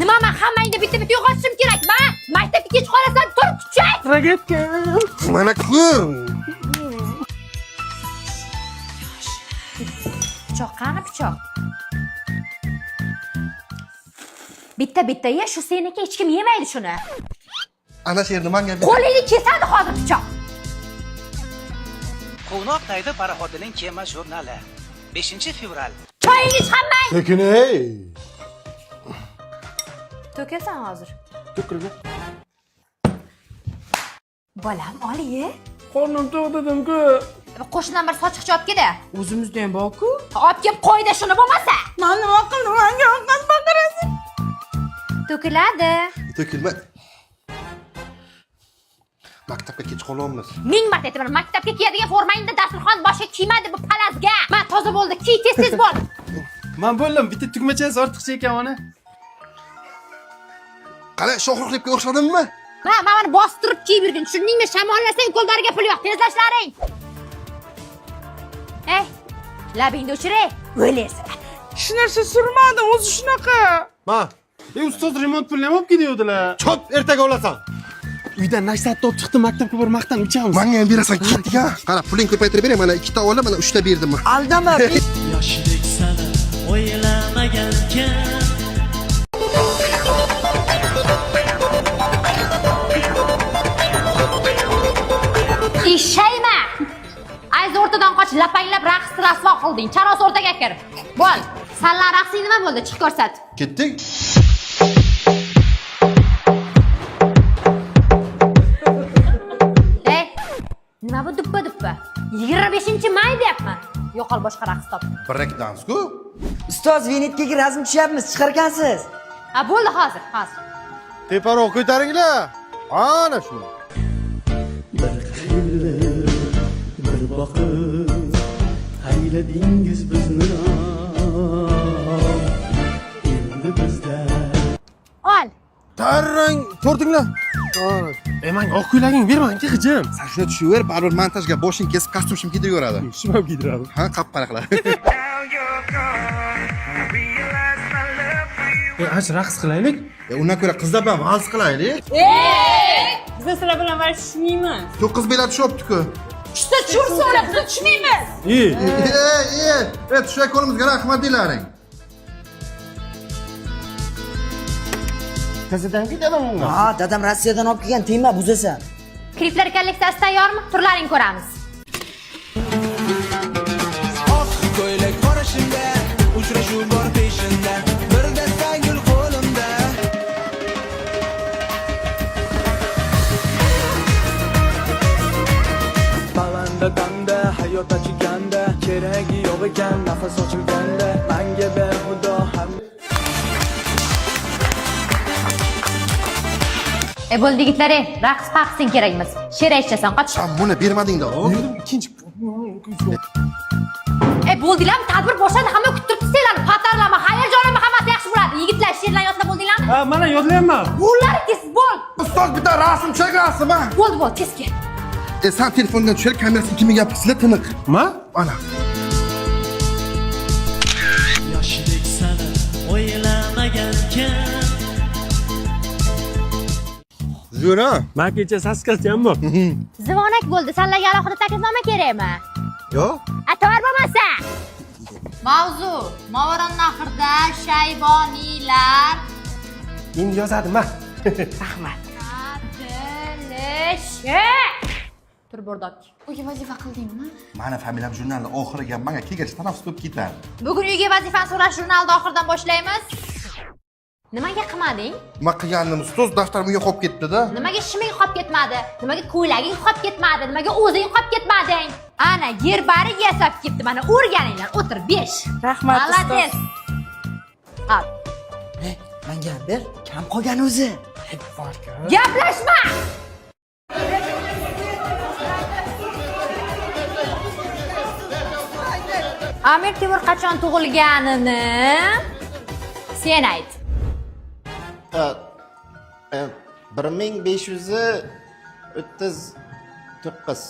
Nima men hammangni bitta-bitta yo'qotishim kerak? Men maktabga kech qolasan, turib tutchay. Ragatga. Mana ko'r. Pichoq qani pichoq? Bitta-bitta ye, shu seniki hech kim yemaydi shuni. Ana shu yerni menga ber. Qo'lingni kesadi hozir pichoq. Quvnoqdagi parxodining kema jurnali 5-fevral. Choyingni ich hammang. Lekin ey. To'kasan hozir. To'kildi. Bolam, ol-ye. Qornim to'q dedim-ku. Qo'shnidan bir sochiqcha olib keldi. O'zimizda ham bor-ku. Olib kelib qo'yda shuni bo'lmasa. Men nima qildim? Menga oqqan baqirasiz. To'kiladi. To'kilma. Maktabga kech qolyapmiz. Ming marta aytaman, maktabga kiyadigan formangni dasturxon boshiga kiymadi bu palazga. Men toza bo'ldi, kiy tez-tez bo'l. Men bo'ldim, bitta tugmachasi ortiqcha ekan ona. Qara, shohruxlikka o'xshadimmi? Mana buni bostirib kiyib yurgin. Tushundingmi? Shamollasang qo'llariga pul yo'q. Tezlashlaring. Ey, labingni o'chiray. O'laysan. Shu narsa surmadim, o'zi shunaqa. Ma, ustoz remont pulini ham olib ketuvdilar. Chop, ertaga olasan. Uydan nashatni olib chiqdim, maktabga borib maqtanib ichamiz. Menga ham berasan, ketdik-a. Qara, puling ko'paytirib bering. Mana 2 ta olib, mana 3 ta berdim. Aldama. Yoshlik sani o'ylamagankan. Ishayma. Ayz o'rtadan qoch, lapanglab raqs rasvo qilding. Charos o'rtaga kir. Bo'l. Sanlar raqsing nima bo'ldi? Chiq ko'rsat. Ketdik. Ey, nima bu duppa-duppa? 25-may deyapman. Yo'qol boshqa raqs top. Break dance-ku. Ustoz, Venetkaga razm tushyapmiz, chiqarkansiz. Ha, bo'ldi hozir. Teparoq ko'taringlar. Ana shu. Bir boqib hayladingiz bizni. Endi bizda Ol. Tarrang, ko'rdinglar? Menga oq ko'ylaging bermang, qizim. Sen shuni tushaver, baribir montajga boshing kesib, kostyum shim kiydirib yuradi. Shim ham kiydiradi. Ha, qap-qaraqlar. Ach raqs qilaylik. Undan ko'ra qizlar bilan vals qilaylik. Biz sizlar bilan varishmaymiz. 9 bilet tushibdi-ku. Tushsa tushursa o'la, biz tushmaymiz. Tushak qo'limizga rahmat deylaring. Qizidan ketadimi bunga? Ha, dadam Rossiyadan olib kelgan, tegma, buzasan. Kliplar kolleksiyasi tayyormi? Turlaring ko'ramiz. Oq ko'ylak qorashimda, uchrashuv bor peshinda, bir dasta gul qo'limda. Balanda tanda, hayot achiganda, keragi yo'q ekan, nafas ochilganda, menga behudo ham. Bo'ldi yigitlar, raqs paqsing kerakmas. She'r aytasan, qoch. Sen buni bermading-da. Ikkinchi. Bo'ldilarmi? Tadbir boshlandi, hamma kutib turibdi sizlarni. Patarlama, hayajonlama, hammasi yaxshi bo'ladi. Yigitlar, she'rlar yodlab bo'ldinglarmi? Ha, mana yodlayapman. Bo'llaringiz bo'l. Ustoz bitta rasm chaqirasizmi? Bo'ldi, tez kel. Sen telefondan tushir, kamerasi 2 megapiksel tiniq. Ma? Mana. yoshlik sani o'ylamagankan. Zo'ra. Men kecha saskatyanmi? Zivonak bo'ldi. Senlarga alohida taklifnoma kerakmi? Yo'q. Ator bo'lmasa. Mavzu: Movarannahrda shayboniylar Endi yozadim-a. Tilishi. Tur bordok. Uyga vazifa qildingmi? Mana familiyam jurnalda oxiriga menga kelgach tanaffus bo'lib ketadi. Bugun uyga vazifani so'rash jurnalida oxirdan boshlaymiz. Nimaga qilmading? Nima qilganim ustoz daftarim uyga qolib ketdi-da. Nimaga shiming qolib ketmadi? Nimaga ko'ylaging qolib ketmadi? Nimaga o'zing qolib ketmading? Ana, yerbari yasab ketdi. Mana o'rganinglar. O'tir 5. Rahmat, Malades. Al. Menga ber, kam qolgan o'zi. Gaplashma. Amir Temur qachon tug'ilganini sen ayt. 1539.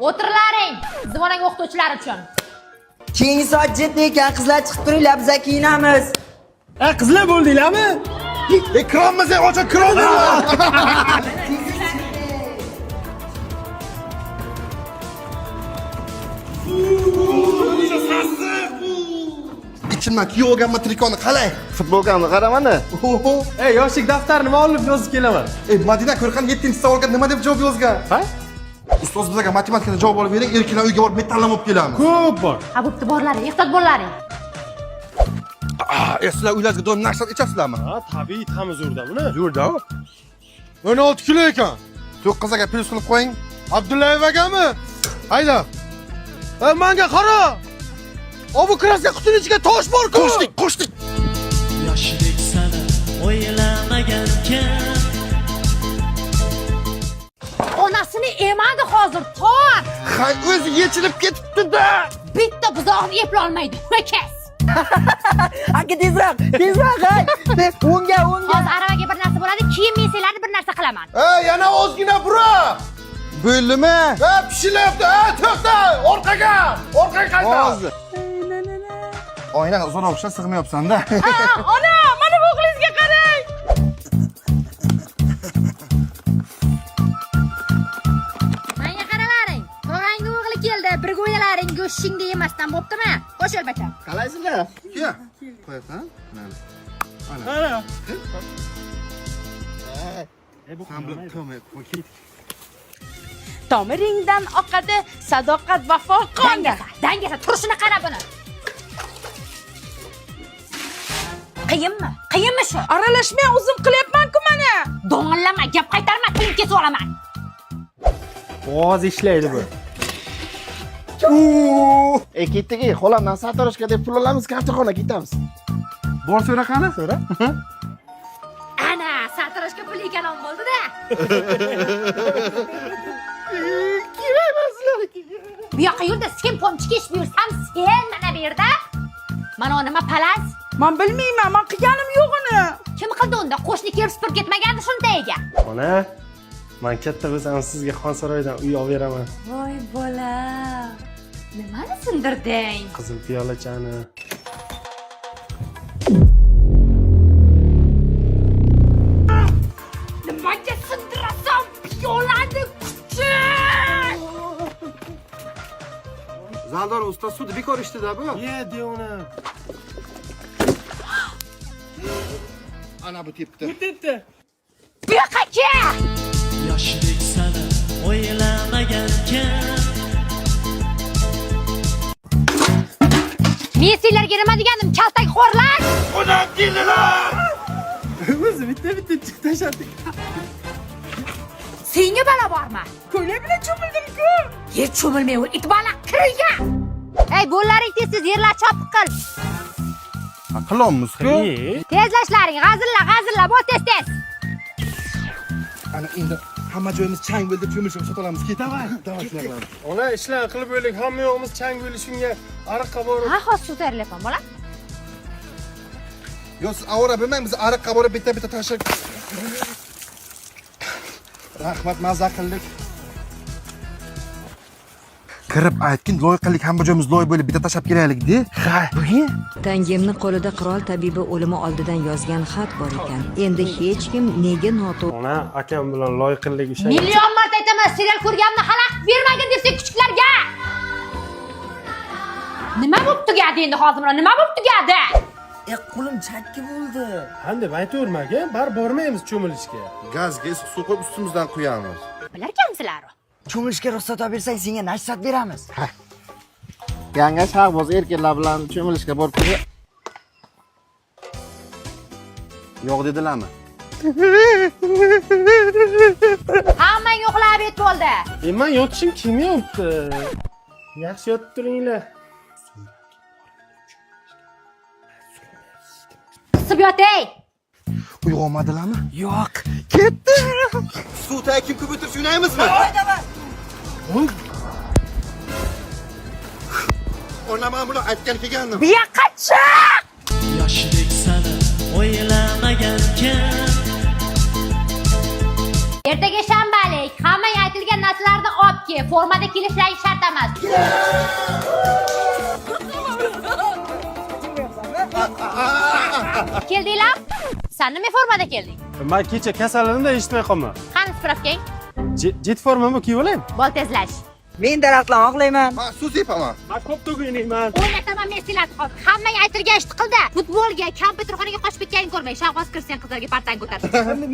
O'tirlaring. Zimonang o'qituvchilar uchun. Keyingi soat 7 ekan, qizlar chiqib turinglar, biz kiyinamiz. Qizlar bo'ldinglarmi? Kranmi sen ochib kranni. Ichimdan kiyib olganman trikoni qalay? Futbolkamni qaramani. Ey, yoshlik daftarini nima olib yozib kelaman? Madina ko'rgan 7-savolga nima deb javob yozgan? Ha? Ustoz bizga matematikada javob olib bering, erkaklar uyga borib metallam olib kelamiz. Ko'p bor. Ha bo'pti, borlaring, ehtiyot bo'llaring. Sizlar uylaringizga doim narsa ichasizlarmi? Ha, tabiiy tamiz urdamini. Yurda. 16 kilo ekan. 9ga plus qilib qo'ying. Abdullayev akami. Hayda. Menga qara. Bu kraska qutini ichiga tosh bor-ku. Qo'shdik. Yoshlik sana o'ylamagankan. Onasini emadi hozir, tor. Hay, o'zi yechilib ketibdi-da. Bitta buzoqni eplolmaydi. Ho'kaz. Aka tezroq, hay. O'ngga. Hozir aravaga bir narsa bo'ladi, keyin men sizlarni bir narsa qilaman. Yana ozgina bura. Bo'ldimi? Pishilyapti. To'xta. Orqaga qayta. Hozir. Oyna uzoq o'xshab sig'mayapsan-da. Ona, mana bu o'g'lingizga qarang. Menga qaralaring. Tog'angni o'g'li keldi. Birga o'ylalaring, go'shtingni yemasdan bo'ptimi? Qo'sh albatta. Qalaysizlar? Kel. Qo'yasan. Mana. Qara. Ham bilib qo'y. Tomiringdan oqadi sadoqat vafo qonga. Dangasa, turishini qara buni. Qiyinmi shu? Aralashmay o'zim qilyapman-ku mana. Do'ng'illama, gap qaytarma, tilni kesib olaman. Ovoz ishlaydi bu. Ketdik, xolamdan sartaroshga deb pul olamiz, kartoxona ketamiz. Bor so'ra qani? So'ra. Ana, sartaroshga pul ekan bo'ldi-da. Bu yoqqa yurda, sen pomchika ish buyursam, sen mana bu yerda. Mana nima palas? Men bilmayman, men qilganim yo'q uni. Kim qildi unda? Qo'shni kelib supurib ketmagandi shunda ega. Ona, men katta bo'lsam sizga Xonsaroydan uy olib beraman. Voy bola. Nimani sindirding? Qizil piyolachani. Nimaga sindirasan piyolani kuchi? Zaldor ustoz sud bekor ishdida bu. Ye, deyona. Ana bu tepdi. Ketdi. Bu yoqqa kel. Yoshlik sana o'ylamagankan. Men sizlarga nima degandim? Kaltak xo'rlar. O'zi bitta chiq tashladik. Senga balo bormi? Ko'ylak bilan cho'mildim-ku. Yer cho'milmay ol, it bala kirga. Ey, bo'llaring tez yerlar chopiq qil. Qilamiz-ku. Tezlashlaring, g'azilla, bo'l tez. Ana endi hamma joyimiz chang bo'ldi, cho'milishib sotolamiz. Davay shunday qilamiz. Ona ishlar qilib o'ylik, hamma yo'g'imiz chang bo'lishunga ariqqa borib. Ha, hozir suv tayyorlayapman, bola. Yo, siz avora bilmang, biz ariqqa borib bitta tashib. Rahmat, mazza qildik. Kirib aytgin, loyiqalik hamma joyimiz loy bo'lib bitta tashab kelaylik-da. Ha, Tangemni qo'lida qirol tabibi o'limi oldidan yozgan xat bor ekan. Endi hech kim nega noto'g'ri Ona, akam bilan loyiqillik o'sha. Million marta aytaman, serial ko'rganimni xalaqit bermagin desang kuchuklarga. Nima bo'pti gadi endi hozir mana? Nima bo'pti gadi? Qo'lim chakki bo'ldi. Qanday aytavermaga, bar bormaymiz cho'milishga. gazga issiq suv qo'yib ustimizdan quyamiz. Bilarkansizlar? Cho'milishga ruxsat olib bersang, senga nashsat beramiz. Yanga shahboz erkaklar bilan cho'milishga borib keldi. Yo'q dedilarmi? Hammang yo'qlab et bo'ldi. Men yotishim kim yopti? Yaxshi yotib turinglar. Qisib yotay. Uyg'onmadilarmi? Yo'q. Ketdi. Suvda kim ko'p o'tirib o'ynaymizmi? Ona men buni aytgan kelgandim. Bu yoqqa chiq. Yoshlik sana o'ylamagankan. Ertaga shanbalik. Hammang aytilgan narsalarni olib kel. Formada kelishlari shart emas. Keldinglar? Sen nima formada kelding? Men kecha kasallandim da eshitmay qolman. Qani spravkang? Jet formami kiyib olaymi? Bol tezlash. Men daraxtlarni oqlayman. Men suv sepaman. Men ko'p o'ynayman. O'ynataman men sizlarni hozir. Hammaga aytirgan ishni qildi. Futbolga, kompyuterxonaga qochib ketganingni ko'rmay, shavg'oz kirsan qizlarga partang ko'tarib.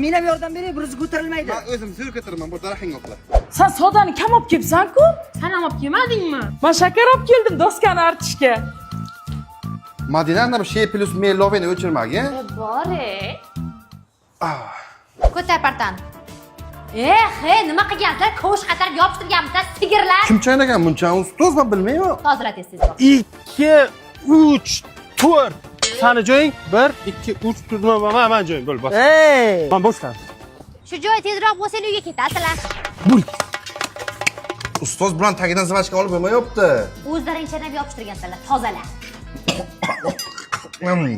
Men ham yordam beray, bir o'zi ko'tarilmaydi. Men o'zim suv ko'taraman, bu daraxtga oqla. Sen sodani kam olib kelibsan-ku? Sen ham olib kelmadingmi? Men shakar olib keldim doskani artishga. Madina ana bu şey plus meloveni o'chirmagin. Bore. Ko'tar partani. Nima qilgansizlar? Ko'sh qatarib yopishtirganmisizlar, sigirlar. Kim chaynagan buncha ustoz men bilmayman. Hozirlatingiz bor. 2 3 4. Sani joying 1 2 3 turma men joyim bo'l bos. Ey! Men boshlan. Shu joy tezroq bo'lsa uyga ketasizlar. Ustoz bilan tagidan zvachka olib bo'lmayapti. O'zlaring chanab yopishtirgansizlar, tozalar.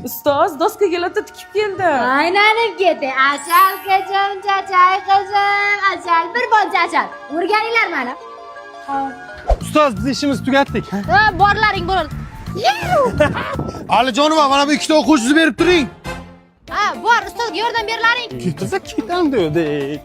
Ustoz doskaga latta tikib keldi. Aylanib ketdi. Achal qizim, chachay qizim, achal bir bolcha achal. O'rganinglar meni. Ustoz biz ishimizni tugatdik. Borlaring bo'ladi. Alijonova, mana bu ikkita o'quvchini berib turing. Bor, ustozga yordam berlaring. Ketsa ketam dedik.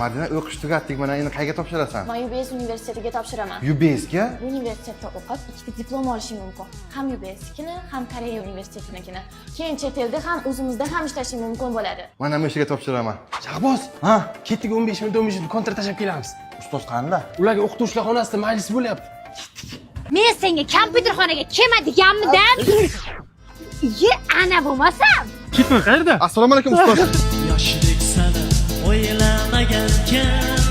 Madina o'qish tugatdik, mana endi qayerga topshirasan? Men UBS universitetiga topshiraman. UBSga? Universitetda o'qib, ikkita diplom olishim mumkin. Ham UBS'nikini, ham Koreya universitetinikini. Keyin chet elda ham o'zimizda ham ishlashim mumkin bo'ladi. Mana bu ishiga topshiraman. Shahboz, ketdik 15 minut 15 minut kontrat tashlab kelamiz. Ustoz qanday? Ularga o'qituvchilar xonasida majlis bo'lyapti. Men senga kompyuterxonaga kelma deganmidan. Ana bo'lmasam. Ketma qayerda? Assalomu alaykum ustoz. Yoshlik sana o'ylamagankan